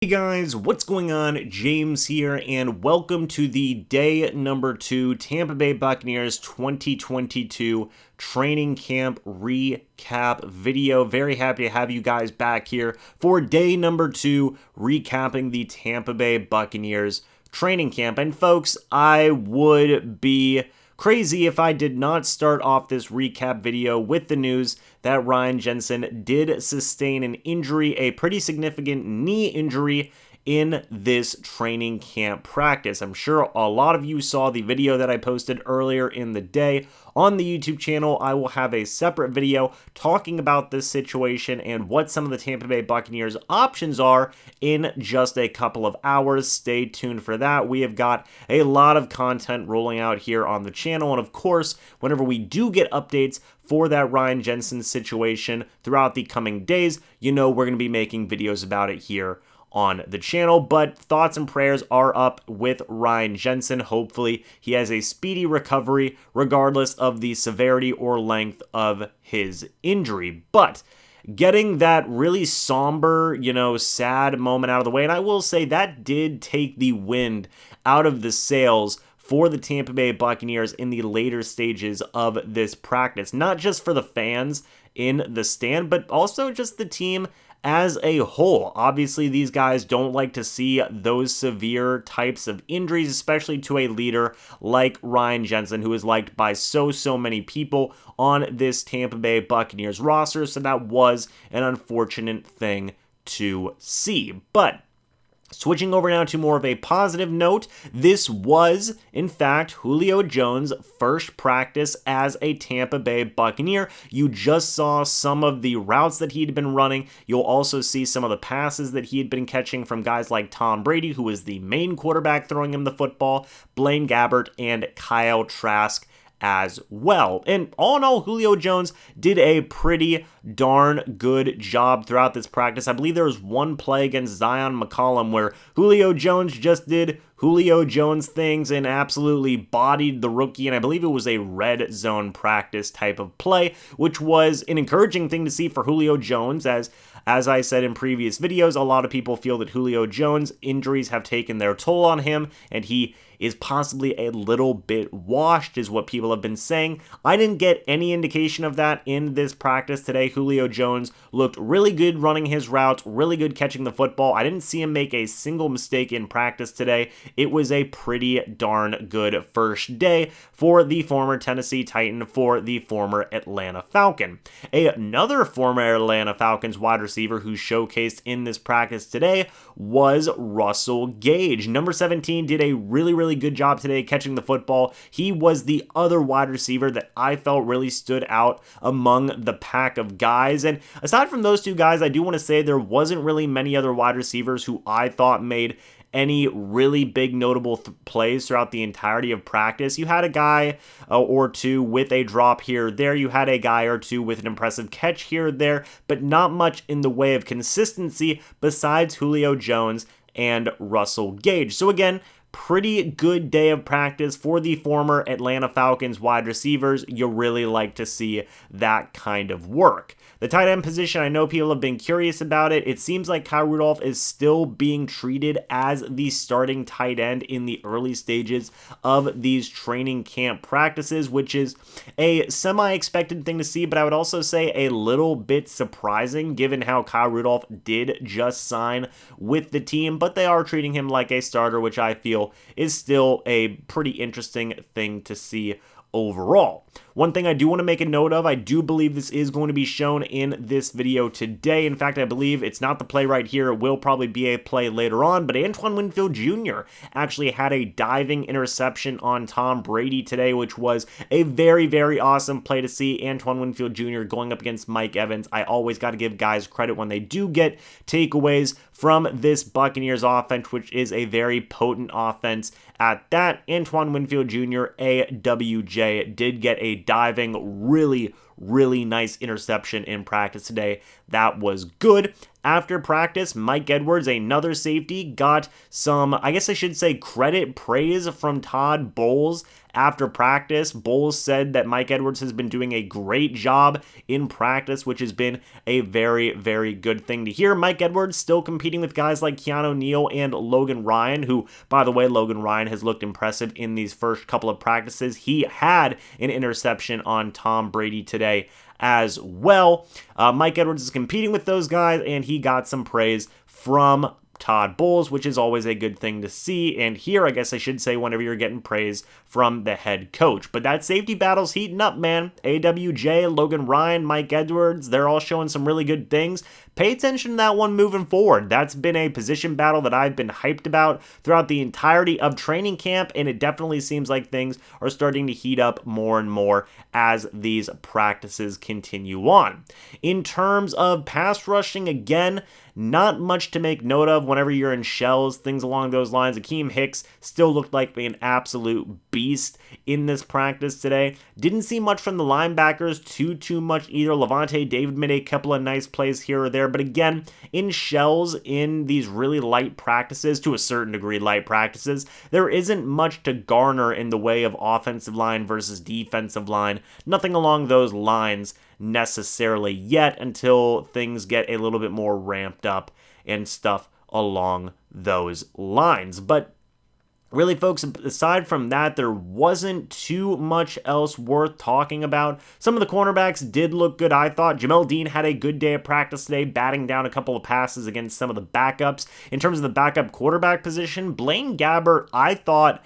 Hey guys, what's going on? James here, and welcome to the day number 2 Tampa Bay Buccaneers 2022 training camp recap video. Very happy to have you guys back here for day number 2 recapping the Tampa Bay Buccaneers training camp. And folks, I would be crazy if I did not start off this recap video with the news that Ryan Jensen did sustain an injury, a pretty significant knee injury in this training camp practice. I'm sure a lot of you saw the video that I posted earlier in the day on the YouTube channel. I will have a separate video talking about this situation and what some of the Tampa Bay Buccaneers options are in just a couple of hours. Stay tuned for that. We have got a lot of content rolling out here on the channel, and of course, whenever we do get updates for that Ryan Jensen situation throughout the coming days, you know we're going to be making videos about it here on the channel. But thoughts and prayers are up with Ryan Jensen. Hopefully he has a speedy recovery regardless of the severity or length of his injury. But getting that really somber, sad moment out of the way, and I will say that did take the wind out of the sails for the Tampa Bay Buccaneers in the later stages of this practice. Not just for the fans in the stand, but also just the team as a whole. Obviously, these guys don't like to see those severe types of injuries, especially to a leader like Ryan Jensen, who is liked by so many people on this Tampa Bay Buccaneers roster. So that was an unfortunate thing to see. But switching over now to more of a positive note, this was, in fact, Julio Jones' first practice as a Tampa Bay Buccaneer. You just saw some of the routes that he'd been running. You'll also see some of the passes that he had been catching from guys like Tom Brady, who is the main quarterback throwing him the football, Blaine Gabbert, and Kyle Trask as well. And all in all, Julio Jones did a pretty darn good job throughout this practice. I believe there was one play against Zion McCollum where Julio Jones just did Julio Jones things and absolutely bodied the rookie, and I believe it was a red zone practice type of play, which was an encouraging thing to see for Julio Jones. As I said in previous videos, a lot of people feel that Julio Jones' injuries have taken their toll on him, and he is possibly a little bit washed, is what people have been saying. I didn't get any indication of that in this practice today. Julio Jones looked really good running his routes, really good catching the football. I didn't see him make a single mistake in practice today. It was a pretty darn good first day for the former Tennessee Titan, for the former Atlanta Falcon. Another former Atlanta Falcons wide receiver who showcased in this practice today was Russell Gage. Number 17 did a really good job today catching the football. He was the other wide receiver that I felt really stood out among the pack of guys. And aside from those two guys, I do want to say there wasn't really many other wide receivers who I thought made any really big notable plays throughout the entirety of practice. You had a guy or two with a drop here or there. You had a guy or two with an impressive catch here or there, but not much in the way of consistency besides Julio Jones and Russell Gage. So again, pretty good day of practice for the former Atlanta Falcons wide receivers. You really like to see that kind of work. The tight end position, I know people have been curious about it. It seems like Kyle Rudolph is still being treated as the starting tight end in the early stages of these training camp practices, which is a semi-expected thing to see, but I would also say a little bit surprising given how Kyle Rudolph did just sign with the team, but they are treating him like a starter, which I feel is still a pretty interesting thing to see overall. One thing I do want to make a note of, I do believe this is going to be shown in this video today. In fact, I believe it's not the play right here. It will probably be a play later on, but Antoine Winfield Jr. actually had a diving interception on Tom Brady today, which was a very awesome play to see. Antoine Winfield Jr. going up against Mike Evans. I always got to give guys credit when they do get takeaways from this Buccaneers offense, which is a very potent offense at that. Antoine Winfield Jr., AWJ, did get a diving, really really nice interception in practice today. That was good. After practice, Mike Edwards, another safety, got some, I guess I should say, praise from Todd Bowles. After practice, Bowles said that Mike Edwards has been doing a great job in practice, which has been a very, very good thing to hear. Mike Edwards still competing with guys like Keanu Neal and Logan Ryan, who, by the way, Logan Ryan has looked impressive in these first couple of practices. He had an interception on Tom Brady today as well. Mike Edwards is competing with those guys, and he got some praise from Todd Bowles, which is always a good thing to see. And here, I guess I should say, whenever you're getting praise from the head coach. But that safety battle's heating up, man. AWJ, Logan Ryan, Mike Edwards, they're all showing some really good things. Pay attention to that one moving forward. That's been a position battle that I've been hyped about throughout the entirety of training camp, and it definitely seems like things are starting to heat up more and more as these practices continue on. In terms of pass rushing, again, not much to make note of whenever you're in shells, things along those lines. Akeem Hicks still looked like an absolute beast in this practice today. Didn't see much from the linebackers too much either. Levante David made a couple of nice plays here or there, but again, in shells, in these really light practices, to a certain degree light practices, there isn't much to garner in the way of offensive line versus defensive line. Nothing along those lines necessarily yet until things get a little bit more ramped up and stuff along those lines. But really, folks, aside from that, there wasn't too much else worth talking about. Some of the cornerbacks did look good, I thought. Jamel Dean had a good day of practice today, batting down a couple of passes against some of the backups. In terms of the backup quarterback position, Blaine Gabbert, I thought,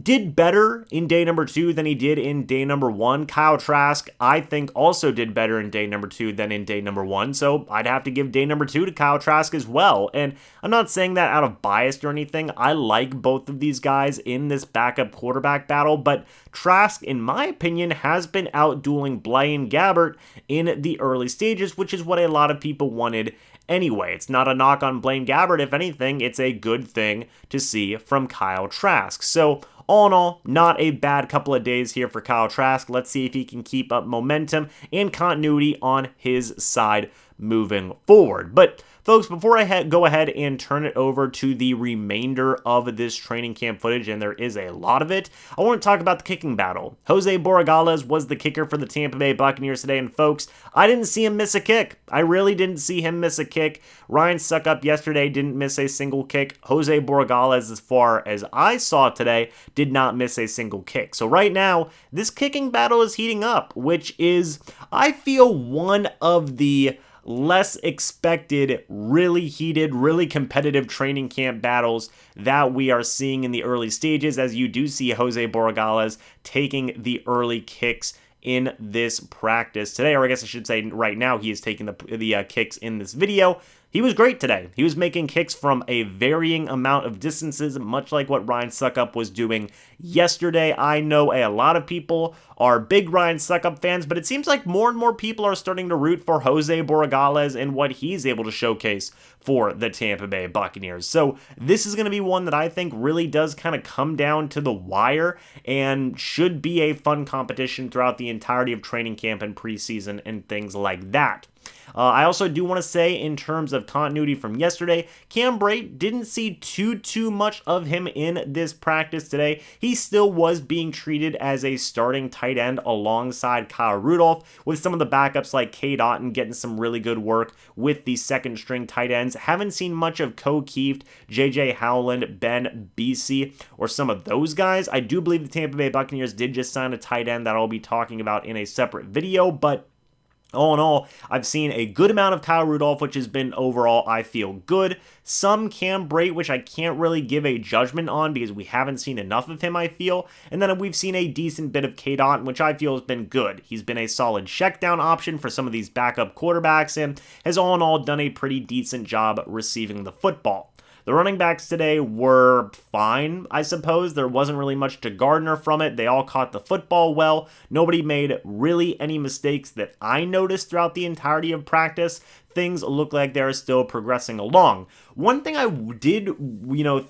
did better in day number 2 than he did in day number 1. Kyle Trask, I think, also did better in day number 2 than in day number 1, so I'd have to give day number 2 to Kyle Trask as well. And I'm not saying that out of bias or anything. I like both of these guys in this backup quarterback battle, but Trask, in my opinion, has been outdueling Blaine Gabbert in the early stages, which is what a lot of people wanted anyway. It's not a knock on Blaine Gabbert. If anything, it's a good thing to see from Kyle Trask. So all in all, not a bad couple of days here for Kyle Trask. Let's see if he can keep up momentum and continuity on his side moving forward. But folks, before I go ahead and turn it over to the remainder of this training camp footage, and there is a lot of it, I want to talk about the kicking battle. Jose Borregales was the kicker for the Tampa Bay Buccaneers today, and folks, I didn't see him miss a kick. I really didn't see him miss a kick. Ryan Suckup yesterday didn't miss a single kick. Jose Borregales, as far as I saw today, did not miss a single kick. So right now, this kicking battle is heating up, which is, I feel, one of the less expected, really heated, really competitive training camp battles that we are seeing in the early stages, as you do see Jose Borregales taking the early kicks in this practice today, or I guess I should say right now he is taking the kicks in this video. He was great today. He was making kicks from a varying amount of distances, much like what Ryan Suckup was doing yesterday. I know a lot of people are big Ryan Suckup fans, but it seems like more and more people are starting to root for Jose Borregales and what he's able to showcase for the Tampa Bay Buccaneers. So this is going to be one that I think really does kind of come down to the wire and should be a fun competition throughout the entirety of training camp and preseason and things like that. I also do want to say, in terms of continuity from yesterday, Cam Brate didn't see too much of him in this practice today. He still was being treated as a starting tight end alongside Kyle Rudolph, with some of the backups like Cade Otton getting some really good work with the second string tight ends. Haven't seen much of Ko Kieft, JJ Howland, Ben Beasy, or some of those guys. I do believe the Tampa Bay Buccaneers did just sign a tight end that I'll be talking about in a separate video, but all in all, I've seen a good amount of Kyle Rudolph, which has been overall, I feel, good. Some Cam Brate, which I can't really give a judgment on because we haven't seen enough of him, I feel. And then we've seen a decent bit of Cade Otton, which I feel has been good. He's been a solid check-down option for some of these backup quarterbacks and has all in all done a pretty decent job receiving the football. The running backs today were fine, I suppose. There wasn't really much to garner from it. They all caught the football well. Nobody made really any mistakes that I noticed throughout the entirety of practice. things look like they're still progressing along. One thing I did,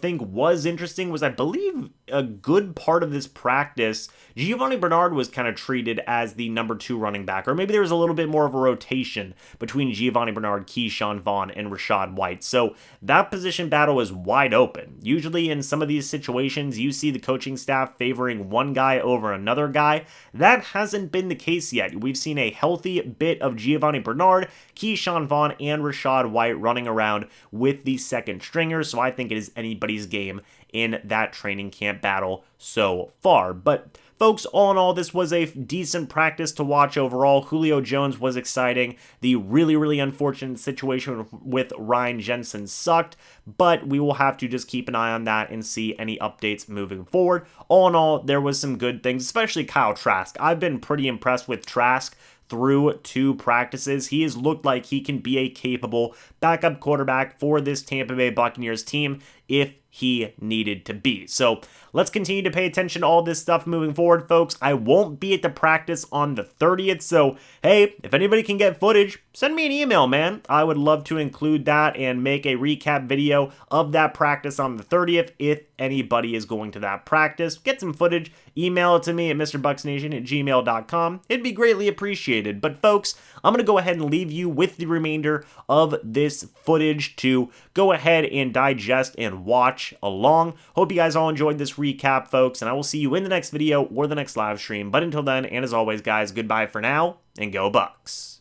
think was interesting was I believe a good part of this practice, Giovanni Bernard was kind of treated as the number 2 running back, or maybe there was a little bit more of a rotation between Giovanni Bernard, Keyshawn Vaughn, and Rachaad White. So that position battle is wide open. Usually in some of these situations, you see the coaching staff favoring one guy over another guy. That hasn't been the case yet. We've seen a healthy bit of Giovanni Bernard, Keyshawn Vaughn, and Rachaad White running around with the second stringers, so I think it is anybody's game in that training camp battle so far. But folks, all in all, this was a decent practice to watch overall. Julio Jones was exciting. The really, really unfortunate situation with Ryan Jensen sucked, but we will have to just keep an eye on that and see any updates moving forward. All in all, there was some good things, especially Kyle Trask. I've been pretty impressed with Trask through 2 practices. He has looked like he can be a capable backup quarterback for this Tampa Bay Buccaneers team if he needed to be. So let's continue to pay attention to all this stuff moving forward, folks. I won't be at the practice on the 30th, so hey, if anybody can get footage, send me an email, man. I would love to include that and make a recap video of that practice on the 30th if anybody is going to that practice. Get some footage, email it to me at MrBucsNation@gmail.com. It'd be greatly appreciated. But folks, I'm going to go ahead and leave you with the remainder of this footage to go ahead and digest and watch along. Hope you guys all enjoyed this recap, folks, and I will see you in the next video or the next live stream. But until then, and as always, guys, goodbye for now, and go Bucs.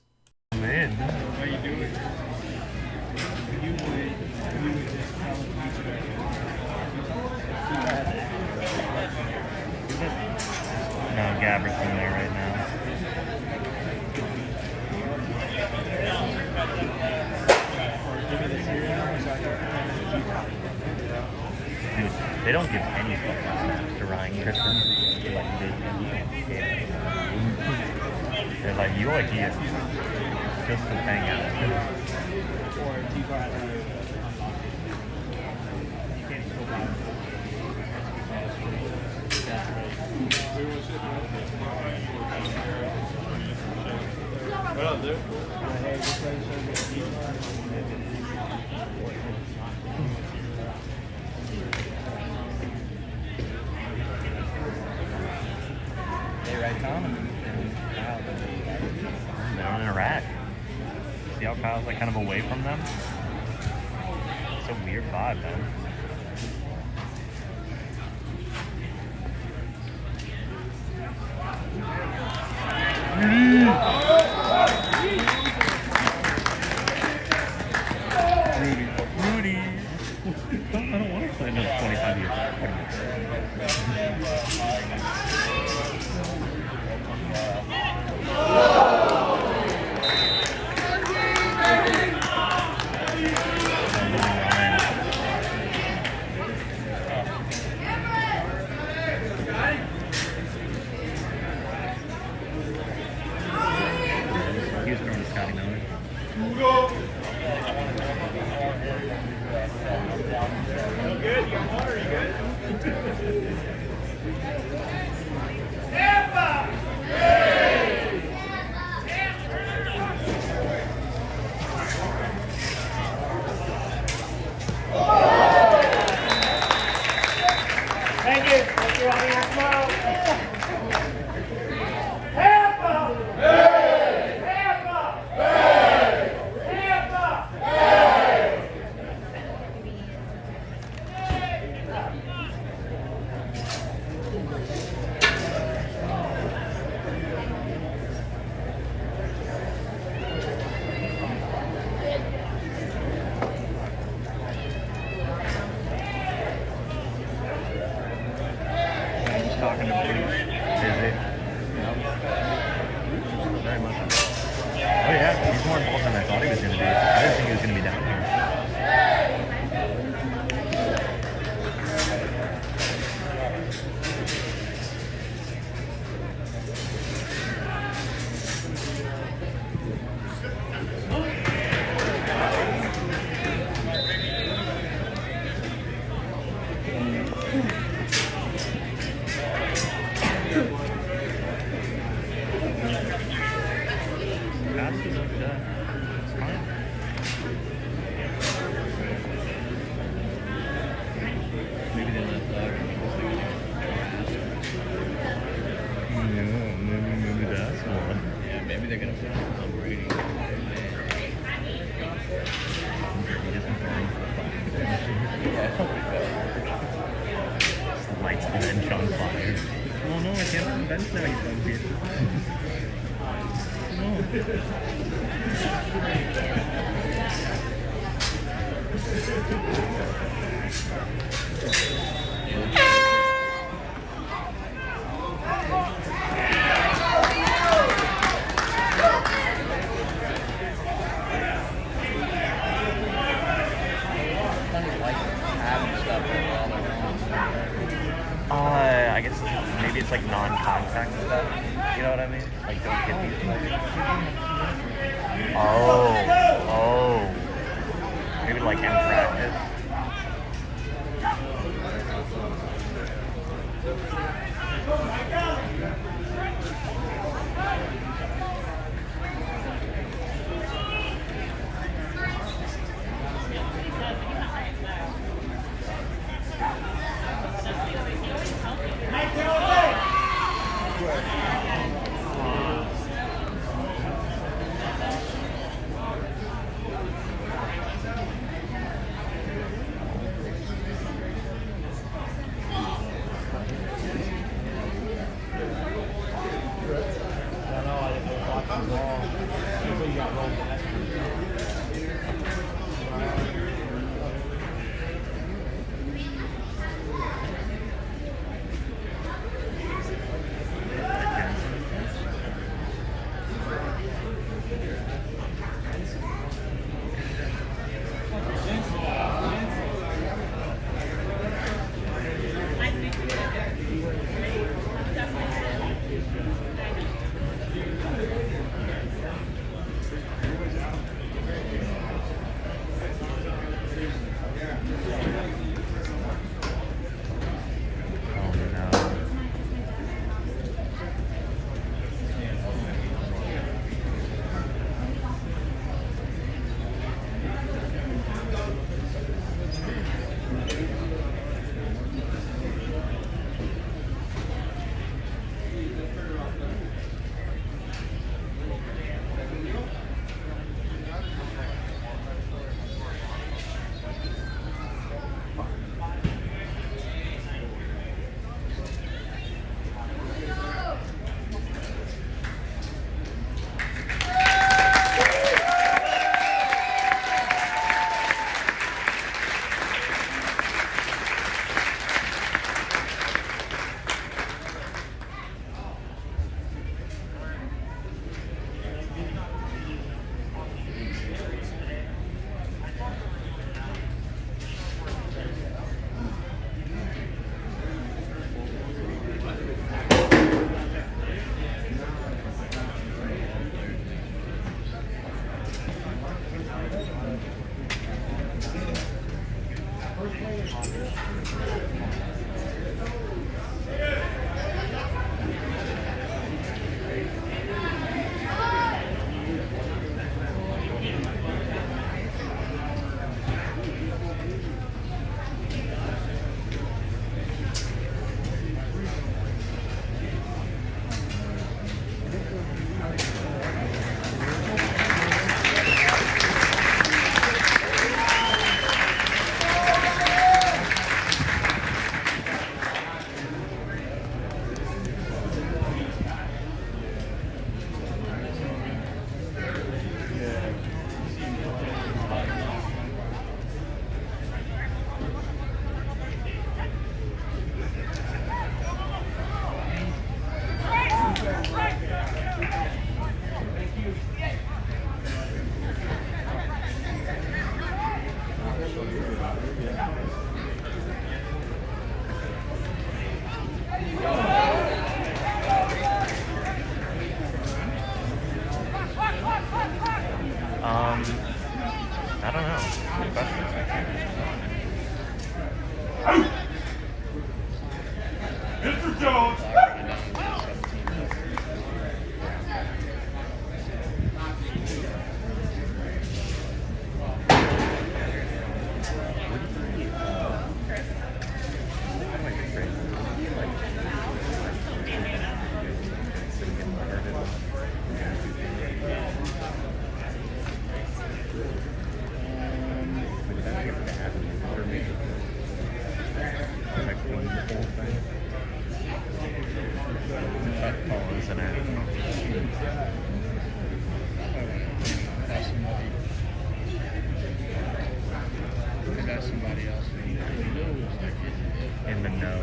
Man, how you doing? No, Gabbard's in there right now. Dude, they don't give any fucking snaps to Ryan Griffin. They're like, you're here just to hang out. What up, dude? Hey, right, Tom? They're in Iraq. See how Kyle's like kind of away from them? It's a weird vibe, man. Rudy. I don't want to play another 25 years. He was throwing to Scotty Miller. Good? You got water? You good? Thank you. Thank you. I'll be here tomorrow. Tampa! Hey! Tampa! Hey! Tampa! Hey! He's talking to pretty busy. Very much. Oh yeah, he's more involved than I thought he was going to be. I didn't think he was going to be down here. Maybe they're gonna put on Brady. Lights the bench on fire. Oh no, I can't put the bench now, you dumb I guess maybe it's like non-contact stuff. You know what I mean? Like don't hit these things. Oh. Maybe like in practice. I don't know. Good question. Mr. Jones. No.